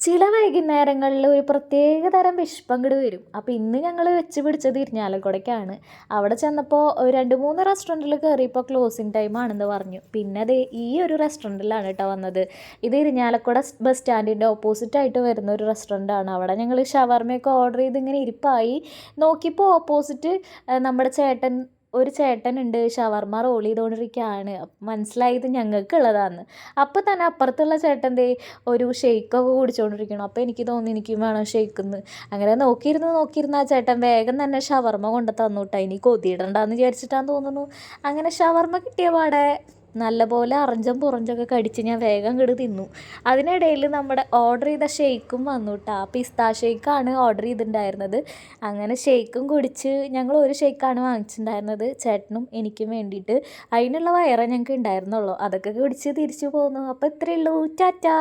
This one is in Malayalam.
ചില വൈകുന്നേരങ്ങളിൽ ഒരു പ്രത്യേക തരം വിശപ്പങ്ങട് വരും. അപ്പോൾ ഇന്ന് ഞങ്ങൾ വെച്ച് പിടിച്ചത് ഇരിഞ്ഞാലക്കുടയ്ക്കാണ്. അവിടെ ചെന്നപ്പോൾ 2, 3 റെസ്റ്റോറൻറ്റിൽ കയറിയപ്പോൾ ക്ലോസിങ് ടൈം ആണെന്ന് പറഞ്ഞു. പിന്നെ ദേ ഈ ഒരു റെസ്റ്റോറൻറ്റിലാണ് കേട്ടോ വന്നത്. ഇത് ഇരിഞ്ഞാലക്കുട ബസ് സ്റ്റാൻഡിൻ്റെ ഓപ്പോസിറ്റായിട്ട് വരുന്ന ഒരു റെസ്റ്റോറൻറ്റാണ്. അവിടെ ഞങ്ങൾ ഷവർമയൊക്കെ ഓർഡർ ചെയ്ത് ഇങ്ങനെ ഇരിപ്പായി. നോക്കിയപ്പോൾ ഓപ്പോസിറ്റ് നമ്മുടെ ഒരു ചേട്ടനുണ്ട് ഷവർമ്മ റോൾ ചെയ്തുകൊണ്ടിരിക്കുകയാണ്. മനസ്സിലായി ഇത് ഞങ്ങൾക്കുള്ളതാന്ന്. അപ്പോൾ തന്നെ അപ്പുറത്തുള്ള ചേട്ടൻ ദേ ഒരു ഷെയ്ക്കൊക്കെ കുടിച്ചുകൊണ്ടിരിക്കണം. അപ്പോൾ എനിക്ക് തോന്നി എനിക്കും വേണം ഷെയ്ക്കെന്ന്. അങ്ങനെ നോക്കിയിരുന്ന് ആ ചേട്ടൻ വേഗം തന്നെ ഷവർമ്മ കൊണ്ട് തന്നു കേട്ടോ. ഇനി കൊതിയിടണ്ടാന്ന് വിചാരിച്ചിട്ടാന്ന് തോന്നുന്നു. അങ്ങനെ ഷവർമ്മ കിട്ടിയ പാടെ നല്ലപോലെ അറഞ്ചും പുറഞ്ചൊക്കെ കടിച്ച് ഞാൻ വേഗം ഇങ്ങട് തിന്നു. അതിനിടയിൽ നമ്മുടെ ഓർഡർ ചെയ്ത ഷെയ്ക്കും വന്നു കേട്ടോ. പിസ്താ ഷെയ്ക്കാണ് ഓർഡർ ചെയ്തിട്ടുണ്ടായിരുന്നത്. അങ്ങനെ ഷെയ്ക്കും കുടിച്ച് ഞങ്ങൾ ഒരു ഷെയ്ക്കാണ് വാങ്ങിച്ചിട്ടുണ്ടായിരുന്നത് ചേട്ടനും എനിക്കും വേണ്ടിയിട്ട്. അതിനുള്ള വയറേ ഞങ്ങൾക്ക് ഉണ്ടായിരുന്നുള്ളൂ. അതൊക്കെ കുടിച്ച് തിരിച്ചു പോന്നു. അപ്പോൾ ഇത്രയേ ഉള്ളൂ. ടാറ്റാ.